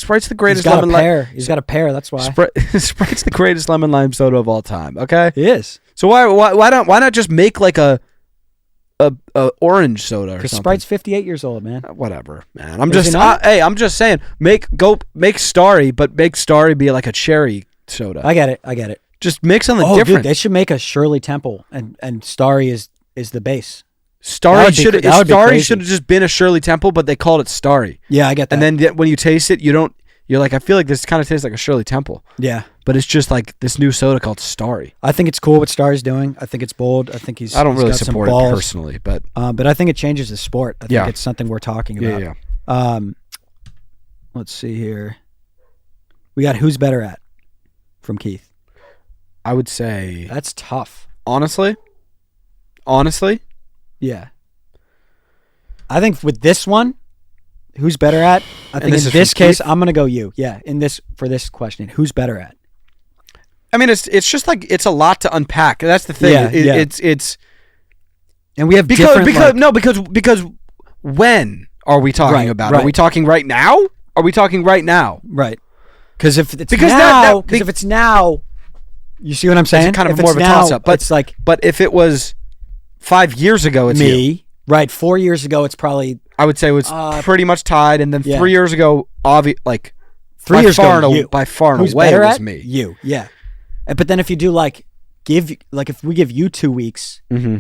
Sprite's the greatest lemon lime. He's got a pair. That's why Sprite's the greatest lemon lime soda of all time. Okay, it is. So why not just make like a orange soda or something? Because Sprite's 58 years old, man. Whatever, man. I'm just saying. Make Starry, but make Starry be like a cherry soda. I get it. Just make something different. Dude, they should make a Shirley Temple, and Starry is the base. Starry should have just been a Shirley Temple, but they called it Starry. Yeah, I get that. And then when you taste it, you're like, I feel like this kind of tastes like a Shirley Temple. Yeah. But it's just like this new soda called Starry. I think it's cool what Starry's doing. I think it's bold. I think I don't really support it personally, but I think it changes the sport. I think it's something we're talking about. Yeah. Let's see here. We got who's better at from Keith. I would say That's tough. honestly, Yeah. I think with this one, who's better at? I think this in is this from case, Keith? I'm gonna go you. Yeah. For this question, who's better at? I mean, it's just like it's a lot to unpack. That's the thing. Yeah, It's And we have because when are we talking about? Right. Are we talking right now? Are we talking right now? right. Because if it's Because now, that- if it's now, you see what I'm saying? It's kind of If more it's of a now, toss-up. But it's like but if it was 5 years ago, it's me. you. Right. 4 years ago, it's probably I would say it was pretty much tied, and then yeah. 3 years ago, 3 years ago. by far and Who's away, it better was at? me. You. Yeah. But then if you do if we give you 2 weeks, Mm-hmm.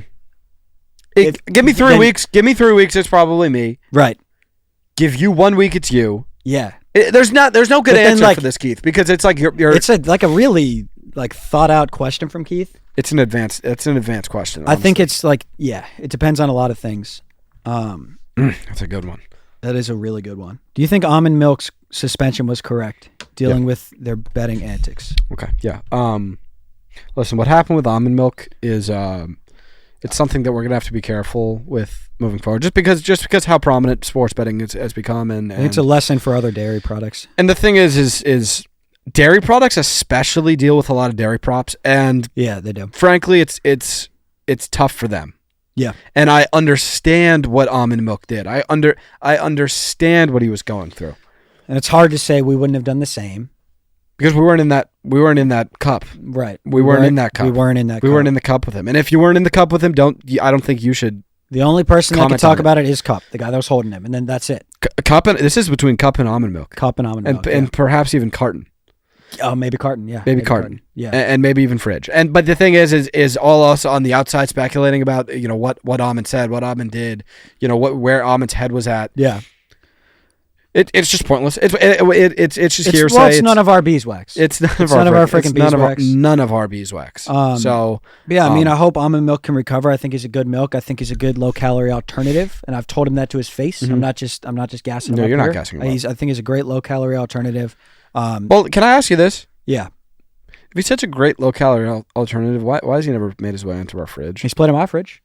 If- Give me 3 then- weeks. Give me 3 weeks. It's probably me. right? Give you 1 week. It's you. Yeah. There's no good But then, answer like, for this, Keith, because it's like you're. It's a really thought out question from Keith. It's an advanced question. I think it's it depends on a lot of things. That's a good one. That is a really good one. Do you think Almond Milk's suspension was correct dealing with their betting antics? Okay. Yeah. Listen, what happened with almond milk is it's something that we're gonna have to be careful with moving forward. Just because how prominent sports betting has become, and I think it's a lesson for other dairy products. and the thing is dairy products especially deal with a lot of dairy props, and Yeah, they do. frankly, it's tough for them. Yeah. And I understand what almond milk did. I understand what he was going through. And it's hard to say we wouldn't have done the same. Because we weren't in that cup. Right. We weren't in that cup. We weren't in that We cup. weren't in the cup with him. And if you weren't in the cup with him, I don't think you should. The only person that can comment talk on it. about it is Cup, the guy that was holding him, and then that's it. Cup and this is between cup and almond milk. Cup and almond milk. And perhaps even carton. Oh, maybe carton. Yeah. Maybe carton. Yeah. And maybe even fridge. But the thing is all us on the outside speculating about what Almond said, what Almond did, where Almond's head was at. Yeah. It's just pointless. It's just hearsay. Well, it's none of our beeswax. It's none of none of our our freaking beeswax. None of our beeswax. So yeah, I mean, I hope almond milk can recover. I think he's a good milk. I think he's a good low calorie alternative, and I've told him that to his face. I'm not just gassing him No, up you're not here. gassing him up. I think he's a great low calorie alternative. well, can I ask you this? Yeah, If he's such a great low calorie alternative, why has he never made his way into our fridge? he's played in my fridge.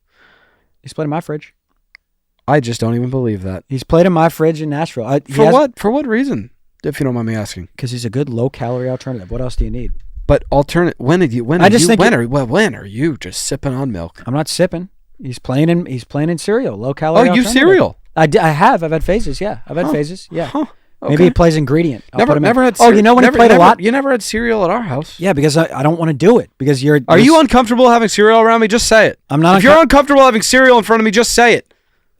I just don't even believe that. He's played in my fridge in Nashville. For what reason? If you don't mind me asking. Because he's a good low calorie alternative. What else do you need? But when are you just sipping on milk? I'm not sipping. He's playing in cereal, low calorie. Oh, you alternative. cereal? I have. I've had phases. Yeah, I've had phases. Yeah. Huh. Okay. Maybe he plays ingredient. I'll put him in. Never had. Oh, you know when he played a lot? You never had cereal at our house. Yeah, because I don't want to do it. Because Are you uncomfortable having cereal around me? Just say it. I'm not. If you're uncomfortable having cereal in front of me, just say it.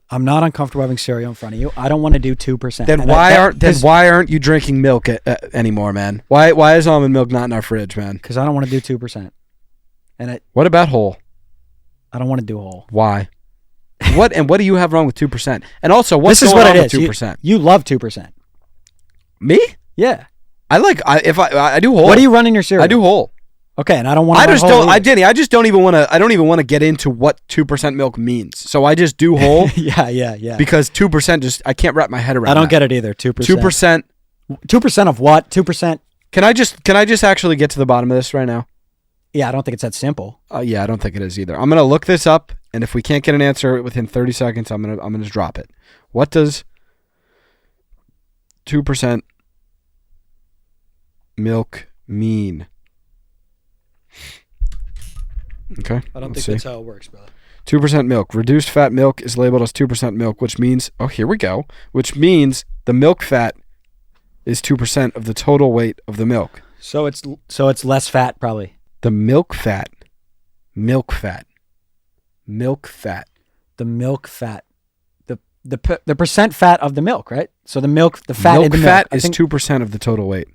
I'm not uncomfortable having cereal in front of you. I don't want to do 2%. Then why aren't you drinking milk anymore, man? Why is almond milk not in our fridge, man? Because I don't want to do 2%. And What about whole? I don't want to do whole. Why? What do you have wrong with 2%? And also, what's This is going what on it with is. 2%? You love 2%. Me? Yeah. I do whole. What do you run in your cereal? I do whole. Okay, and I don't want to. I just don't even want to. I don't even want to get into what 2% milk means. So I just do whole. Yeah. Because 2% I can't wrap my head around. I don't get it either. 2%. 2%. 2% of what? 2%. Can I just actually get to the bottom of this right now? Yeah, I don't think it's that simple. Yeah, I don't think it is either. I'm gonna look this up, and if we can't get an answer within 30 seconds, I'm gonna just drop it. What does 2% milk mean? Okay. I don't let's think see. that's how it works, brother. 2% milk. Reduced fat milk is labeled as 2% milk, which means here we go. Which means the milk fat is 2% of the total weight of the milk. So it's less fat probably. The milk fat. The milk fat. The percent fat of the milk, right? So the fat milk in the fat milk is 2% of the total weight.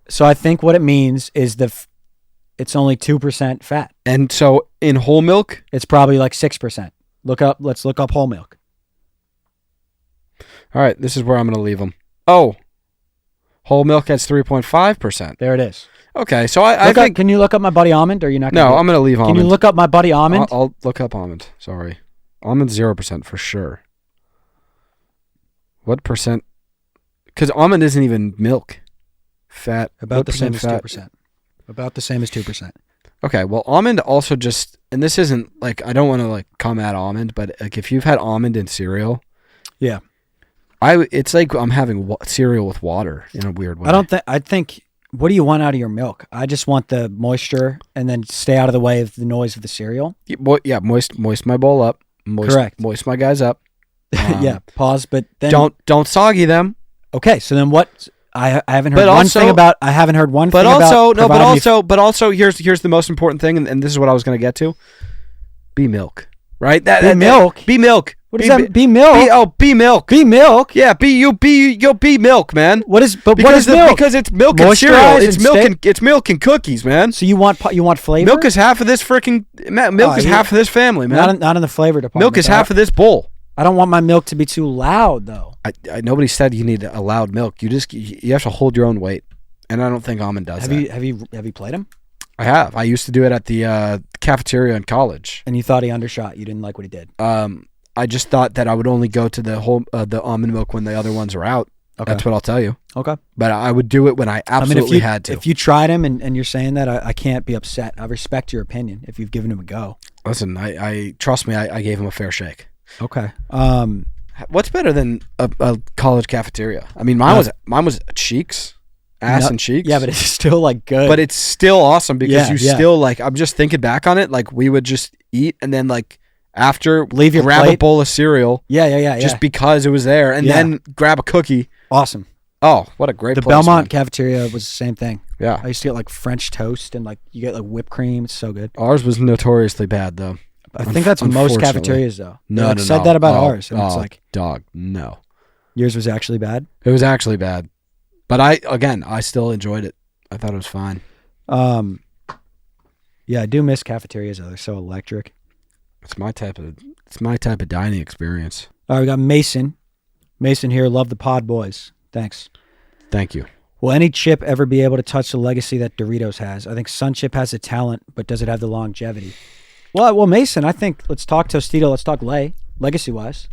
So I think what it means is it's only 2% fat. And so in whole milk, It's probably like 6%. Let's look up whole milk. all right, this is where I'm going to leave them. Oh, whole milk has 3.5%. There it is. Okay, so I think. Can you look up my buddy Almond, or are you not? Gonna No, do it? I'm going to leave almond. Can you look up my buddy Almond? I'll look up almond. Sorry. Almond 0% for sure. What percent? Because almond isn't even milk. Fat. About what the same as percent 2%. About the same as 2%. Okay, well, almond also just, and this isn't like, I don't want to like come at almond, but like if you've had almond in cereal, Yeah. it's like I'm having cereal with water in a weird way. I think, what do you want out of your milk? I just want the moisture and then stay out of the way of the noise of the cereal. Yeah, moist my bowl up. Correct. Moist my guys up. Yeah, pause, but then. Don't soggy them. Okay, so then what? I haven't heard one thing about. I haven't heard one thing about. But also, here's the most important thing, and this is what I was going to get to. Be milk, right? Milk. Be milk. What does that? Be milk. Be milk. Be milk. Yeah, be milk, man. What is milk? Because it's milk and cereal. It's milk and cookies, man. So you want flavor? Milk is half of this freaking. Milk is half of this family, man. Not in the flavor department. Milk is half of this bowl. I don't want my milk to be too loud, though. Nobody said you need a loud milk. You have to hold your own weight, and I don't think almond does that. Have you played him? I have. I used to do it at the cafeteria in college. And you thought he undershot. You didn't like what he did. I just thought that I would only go to the almond milk when the other ones are out. Okay. That's what I'll tell you. Okay. But I would do it when I absolutely had to. If you tried him and you're saying that, I can't be upset. I respect your opinion if you've given him a go. Listen, I trust me. I gave him a fair shake. Okay. What's better than a college cafeteria? I mean, mine was cheeks, ass and cheeks. Yeah, but it's still like good. But it's still awesome because still like, I'm just thinking back on it. Like we would just eat and then like after leave your grab plate. A bowl of cereal. Yeah. Just because it was there and then grab a cookie. Awesome. Oh, what a great place, Belmont cafeteria was the same thing. Yeah. I used to get like French toast and like you get like whipped cream. It's so good. Ours was notoriously bad though. I think that's most cafeterias though. No, said that about ours. And it's like, dog, no. Yours was actually bad? It was actually bad. But I still enjoyed it. I thought it was fine. Yeah, I do miss cafeterias though. They're so electric. It's my type of dining experience. All right, we got Mason. Mason here, love the pod boys. Thanks. Thank you. Will any chip ever be able to touch the legacy that Doritos has? I think Sun Chip has the talent, but does it have the longevity? Well, Mason, I think let's talk Tostito. Let's talk legacy-wise.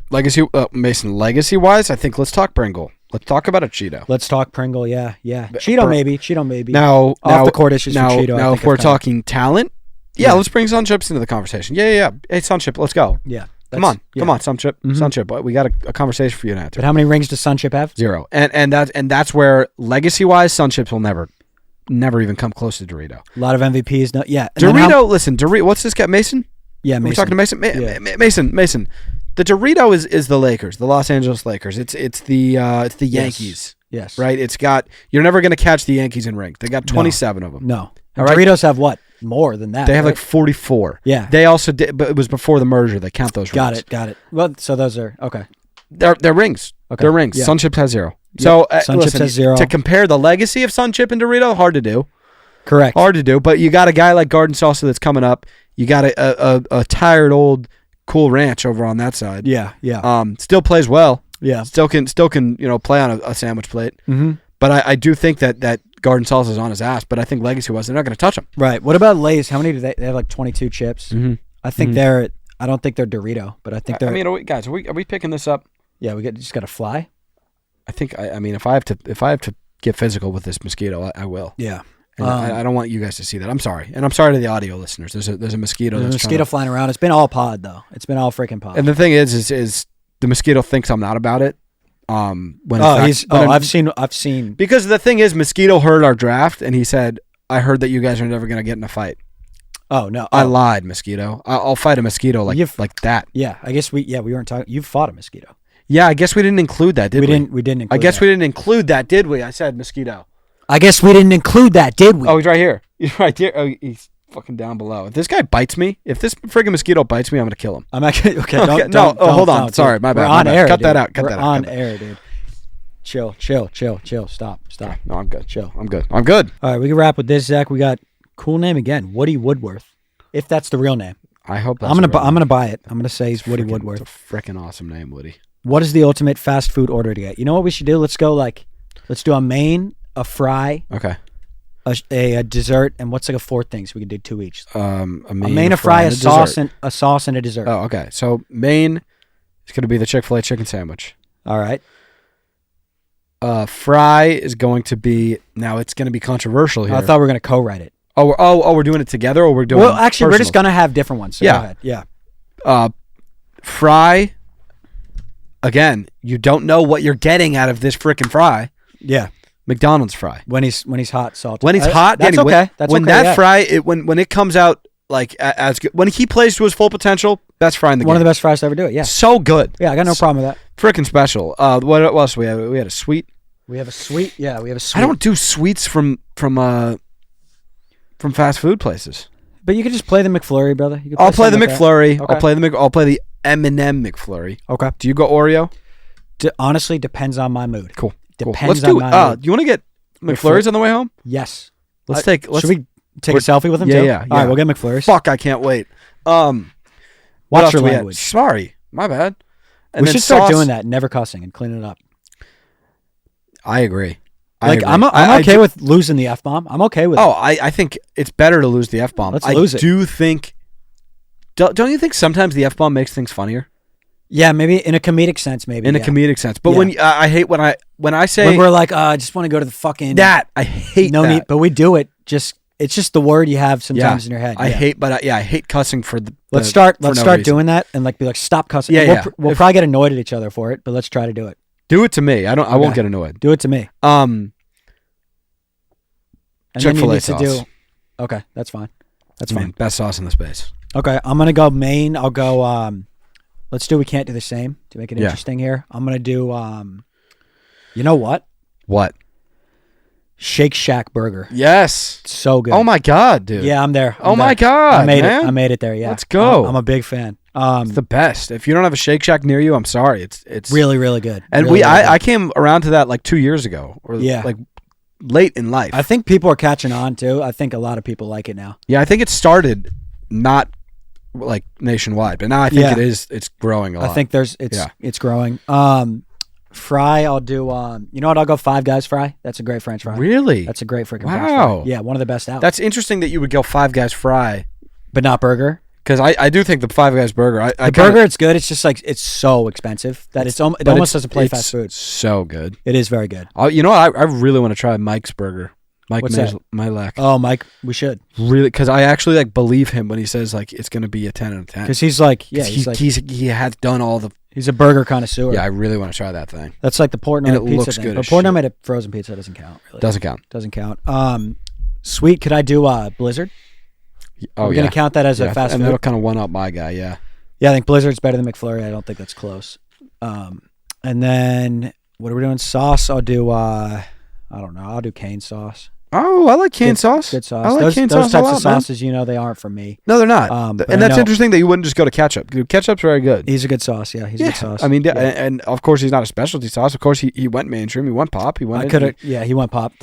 Mason, legacy-wise, I think let's talk Pringle. Let's talk about a Cheeto. Let's talk Pringle, yeah. Cheeto maybe. Now, off the court issues for Cheeto. Now, if we're talking talent, let's bring Sun Chips into the conversation. Yeah. Hey, Sun Chip, let's go. Yeah. Come on, Sun Chip. Mm-hmm. Sun Chip, we got a conversation for you now. But how many rings does Sun Chip have? 0. And that's where legacy-wise, Sun Chips will never even come close to Dorito. A lot of MVPs. No, yeah. Dorito, what's this guy, Mason? Yeah, Mason. We're talking to Mason. Mason. The Dorito is the Lakers, the Los Angeles Lakers. It's the Yankees. Yes. Right? You're never going to catch the Yankees in rings. They got 27 of them. No. And Doritos have what? More than that. They have like 44. Yeah. They also did, but it was before the merger. They count those rings. Got it. Well, so those are, okay. They're rings. Okay. They're rings. Yeah. Sun Chips has 0. Yep. So Sun Chips has 0. To compare the legacy of Sun Chip and Dorito, hard to do. Correct. Hard to do, but you got a guy like Garden Salsa that's coming up. You got a tired old Cool Ranch over on that side. Yeah. Still plays well. Yeah. Still can play on a sandwich plate. Mm-hmm. But I do think that Garden Salsa is on his ass. But I think legacy was they're not going to touch him. Right. What about Lay's? How many do they have? Like 22 chips. Mm-hmm. I think I don't think they're Dorito, but I think they're. I mean, are we picking this up? Yeah, we just got to fly. I think. I mean, if I have to get physical with this mosquito, I will. Yeah. And I don't want you guys to see that. I'm sorry, and I'm sorry to the audio listeners. There's a mosquito. There's a mosquito flying around. It's been all pod though. It's been all freaking pod. And the thing is the mosquito thinks I'm not about it. I've seen. Because the thing is, mosquito heard our draft, and he said, "I heard that you guys are never going to get in a fight." Oh no! I lied, mosquito. I'll fight a mosquito like that. Yeah, I guess we weren't talking. You fought a mosquito. Yeah, I guess we didn't include that, did we? We didn't. I guess we didn't include that, did we? I said mosquito. I guess we didn't include that, did we? Oh, he's right here. He's right there. Oh, he's fucking down below. If this guy bites me, if this friggin' mosquito bites me, I'm gonna kill him. I'm actually okay. Hold on. Sorry, my bad. We're on air. Cut that out. Cut that out. On air, dude. Chill. Stop. Okay. No, I'm good. Chill. I'm good. All right, we can wrap with this, Zach. We got cool name again, Woody Woodworth. If that's the real name. I hope that's I'm gonna buy it. I'm gonna say he's Woody Woodworth. It's a freaking awesome name, Woody. What is the ultimate fast food order to get? You know what we should do? Let's do a main, a fry. Okay. A dessert, and what's like a fourth thing? So we can do 2 each. A main, a fry, a sauce, and a dessert. Oh, okay. So main is going to be the Chick-fil-A chicken sandwich. All right. Fry is going to be, now it's going to be controversial here. I thought we were going to co-write it. We're doing it together, or we're doing. Well, actually, we're just personal? gonna have different ones. So Yeah. Go ahead. Yeah. Fry. Again, you don't know what you're getting out of this freaking fry. Yeah. McDonald's fry. When he's hot, salty. When he's hot, that's Danny, okay. That's when okay, that yeah. fry, when it comes out like as good, when he plays to his full potential, best fry in the game. One of the best fries to ever do it. Yeah. So good. Yeah, I got no problem with that. Freaking special. What else we had? We had a sweet. We have a sweet. Yeah, we have a sweet. I don't do sweets from fast food places. But you can just play the McFlurry, brother. You can I'll play the something like McFlurry. Okay. I'll play the M&M McFlurry. that. Okay. Do you go Oreo? Honestly, depends on my mood. Cool. Depends Let's do on it. my mood. Do you want to get McFlurries on the way home? Yes. Let's Should we take a selfie with him Yeah, too? yeah, All right, yeah. we'll get McFlurries. Fuck, I can't wait. What Watch else your do we have? language. Sorry, my bad. And We then should start sauce. doing that, never cussing and cleaning it up. I agree. Like I'm okay with losing the F-bomb. I'm okay with it. I think it's better to lose the F-bomb. Let's lose it. I do think. Don't you think sometimes the F-bomb makes things funnier? Yeah, maybe in a comedic sense, maybe. In a yeah. comedic sense. But Yeah. when I hate when I say When we're like, I just want to go to the fucking that, I hate no that. need, but we do it. It's just the word you have sometimes in your head. I Yeah. hate, but I hate cussing for the. Let's start for no start reason. doing that and like be like, stop cussing. Yeah, And yeah. We'll probably get annoyed at each other for it, but let's try to do it. Do it to me. I won't Okay. get annoyed. Do it to me. Um, And then you Chick-fil-A need to sauce. do. Okay, that's fine. That's man, fine. best sauce in the space. Okay, I'm gonna go main. I'll go. Let's do. We can't do the same to make it Yeah. interesting here. I'm gonna do. You know what? What? Shake Shack burger. Yes. So good. Oh my god, dude. Yeah, I'm there. Oh my god, I made man. it. I made it there. Yeah. Let's go. I'm a big fan. It's the best. If you don't have a Shake Shack near you, I'm sorry. It's really, really good. And really, really I good. came around to that like 2 years ago, or Yeah. like late in life. I think people are catching on too. I think a lot of people like it now. Yeah, I think it started not like nationwide, but now I think Yeah. it is. It's growing a lot. I think it's growing. Fry, I'll do. You know what? I'll go Five Guys fry. That's a great French fry. Really, That's a great freaking Wow. French fry. Yeah, one of the best out. that's interesting that you would go Five Guys fry, but not burger. because I do think the Five Guys burger. The burger, it's good. It's just like it's so expensive that it almost doesn't play fast food. So good. It is very good. You know what? I really want to try Mike's burger. Mike What's that? Milek. Oh, Mike, we should Really, because I actually like believe him when he says like it's gonna be a 10 out of 10. because he's like he has done all the. he's a burger connoisseur. Yeah, I really want to try that thing. That's like the Portnoy And it pizza looks thing. good But as Portnoy shit. made a frozen pizza. Doesn't count. Really. Doesn't count. Doesn't count. Sweet. Could I do Blizzard? Oh, We're yeah. gonna count that as a Yeah, fast and food. that'll kind of one up my guy. Yeah. Yeah, I think Blizzard's better than McFlurry. I don't think that's close. And then what are we doing? Sauce. I'll do. I don't know. I'll do cane sauce. Oh, I like cane sauce. Good sauce. I like those cane those sauce types a lot, of man. sauces, they aren't for me. No, they're not. But And I that's know- interesting that you wouldn't just go to ketchup. Dude, ketchup's very good. He's a good sauce. Yeah, he's a good sauce. I mean, Yeah. and of course he's not a specialty sauce. Of course he went mainstream. He went pop. He went. I could have. Yeah, he went pop.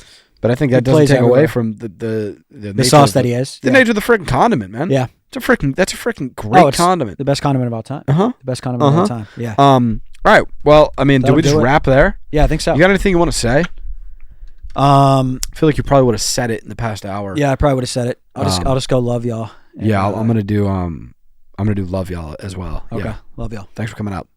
But I think He that doesn't plays take away everywhere. from the The sauce that he is. The Yeah. nature of the freaking condiment, man. Yeah. That's a freaking great it's condiment. The best condiment of all time. Uh-huh. The best condiment of all time. Yeah. All right. Well, I mean, do That'll we just do it. wrap there? Yeah, I think so. You got anything you want to say? Yeah, I feel like you probably would have said it in the past hour. I probably would have said it. I'll just go love y'all. And, Yeah. I'm gonna do love y'all as well. Okay. Yeah. Love y'all. Thanks for coming out.